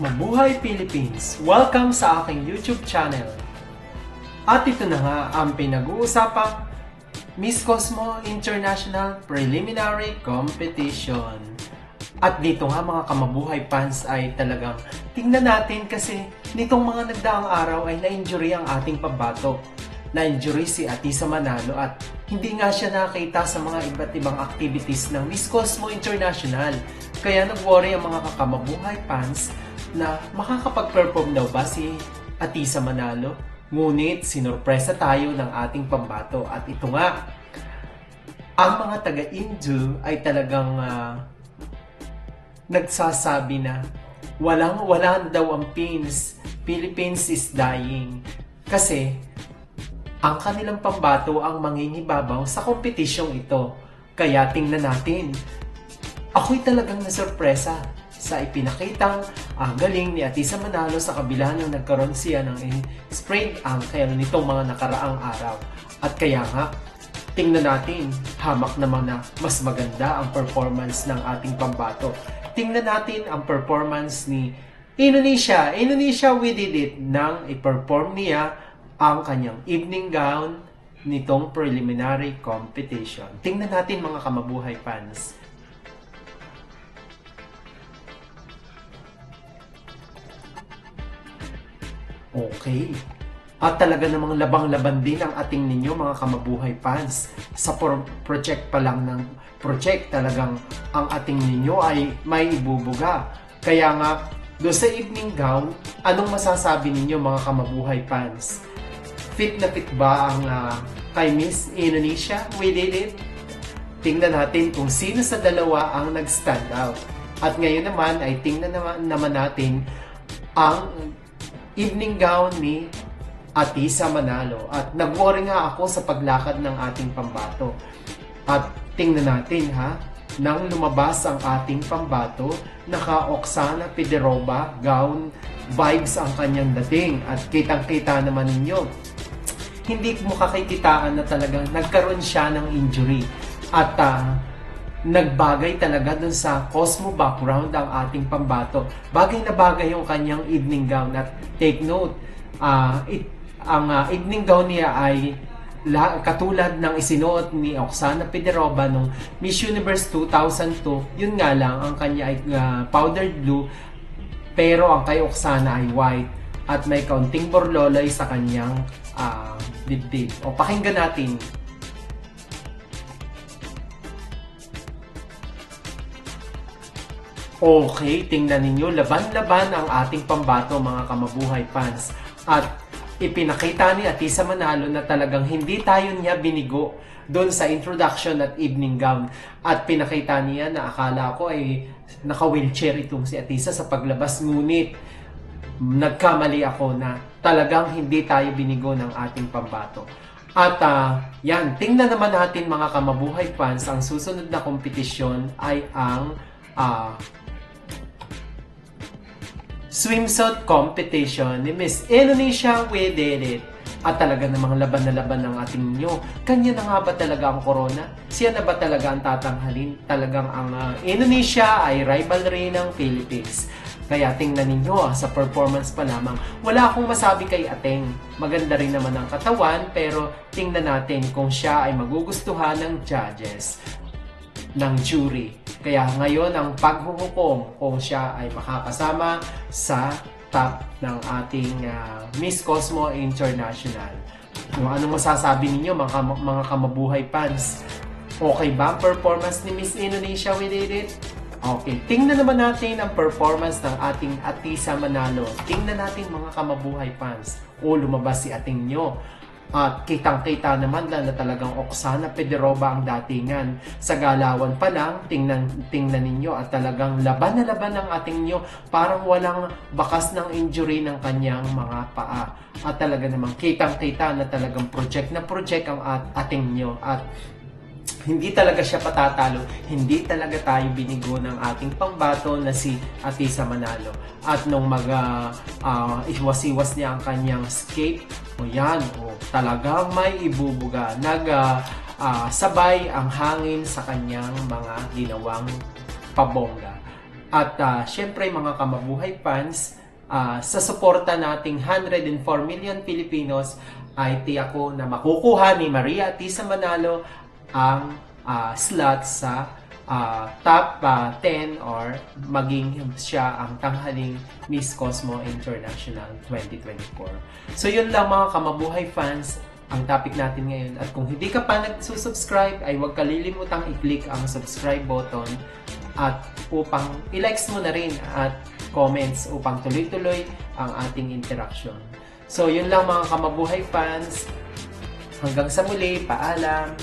Mabuhay Philippines! Welcome sa aking YouTube channel. At ito na nga ang pinag-uusapang Miss Cosmo International Preliminary Competition. At dito nga mga kamabuhay fans ay talagang tingnan natin kasi nitong mga nagdaang araw ay na-injury ang ating pambato. Na-injury si Atisa Manalo at hindi nga siya nakita sa mga iba't ibang activities ng Miss Cosmo International. Kaya nag-worry ang mga kamabuhay fans na makakapag-perform daw ba si Atisa Manalo? Ngunit sinurpresa tayo ng ating pambato at ito nga, ang mga taga-Indu ay talagang nagsasabi na wala daw ang Philippines is dying kasi ang kanilang pambato ang mangingibabaw sa kompetisyong ito. Kaya tingnan natin. Ako'y talagang nasurpresa sa ipinakitang galing ni Atisa Manalo sa kabila ng nagkaroon siya ng sprained ankle nitong mga nakaraang araw. At kaya nga, tingnan natin, hamak naman na mas maganda ang performance ng ating pambato. Tingnan natin ang performance ni Indonesia. Indonesia, we did it nang i-perform niya ang kanyang evening gown nitong preliminary competition. Tingnan natin mga kamabuhay fans. Okay. At talaga namang labang-laban din ang ating ninyo mga kamabuhay fans. Sa project pa lang ng project, talagang ang ating ninyo ay may ibubuga. Kaya nga, doon sa evening gown, anong masasabi ninyo mga kamabuhay fans? Fit na fit ba ang kay Miss Indonesia? We did it. Tingnan natin kung sino sa dalawa ang nag-stand out. At ngayon naman ay tingnan naman natin ang evening gown ni Atisa Manalo. At nag-worry nga ako sa paglakad ng ating pambato. At tingnan natin nang lumabas ang ating pambato, naka-Oksana Pederoba gown vibes ang kanyang dating. At kitang-kita naman ninyo, hindi mo kakikitaan na talagang nagkaroon siya ng injury. At nagbagay talaga dun sa Cosmo background ang ating pambato. Bagay na bagay yung kanyang evening gown. At take note, ang evening gown niya ay katulad ng isinuot ni Oksana Pederoba nung Miss Universe 2002. Yun nga lang, ang kanya ay powdered blue, pero ang kay Oksana ay white. At may kaunting borloloy sa kanyang dibdib. O pakinggan natin. Okay, tingnan ninyo, laban-laban ang ating pambato mga kamabuhay fans. At ipinakita ni Atisa Manalo na talagang hindi tayo niya binigo doon sa introduction at evening gown. At pinakita niya na akala ko ay naka-wheelchair itong si Atisa sa paglabas. Ngunit nagkamali ako na talagang hindi tayo binigo ng ating pambato. At yan, tingnan naman natin mga kamabuhay fans, ang susunod na kompetisyon ay ang swimsuit competition ni Miss Indonesia. We did it. At talaga namang laban na laban ng ating ninyo. Kanya na nga ba talaga ang corona? Siya na ba talaga ang tatanghalin? Talagang ang Indonesia ay rivalry ng Philippines. Kaya tingnan ninyo sa performance pa lamang. Wala akong masabi kay Ateng. Maganda rin naman ang katawan, pero tingnan natin kung siya ay magugustuhan ng judges, ng jury. Kaya ngayon ang paghuhukom kung siya ay makakasama sa top ng ating Miss Cosmo International. Kung anong masasabi ninyo mga kamabuhay fans? Okay ba ang performance ni Miss Indonesia? We did it? Okay, tingnan naman natin ang performance ng ating Atisa Manalo. Tingnan natin mga kamabuhay fans. Lumabas si ating nyo. At kitang-kita naman na talagang Oksana Pederoba ang datingan. Sa galawan pa lang, tingnan ninyo at talagang laban na laban ng ating nyo. Parang walang bakas ng injury ng kanyang mga paa. At talaga namang kitang-kita na talagang project na project ang ating nyo. At hindi talaga siya patatalo, hindi talaga tayo binigo ng ating pambato na si Atisa Manalo. At nung iwas-iwas niya ang kanyang escape, talagang may ibubuga. Sabay ang hangin sa kanyang mga ginawang pabongga. At syempre mga kamabuhay fans, sa suporta nating 104 million Filipinos ay tiyak ko na makukuha ni Maria Atisa Manalo ang slot sa top 10 or maging siya ang tanghaling Miss Cosmo International 2024. So yun lang mga kamabuhay fans ang topic natin ngayon. At kung hindi ka pa nagsusubscribe ay huwag kalilimutang i-click ang subscribe button at upang i-likes mo na rin at comments upang tuloy-tuloy ang ating interaction. So yun lang mga kamabuhay fans. Hanggang sa muli, paalam!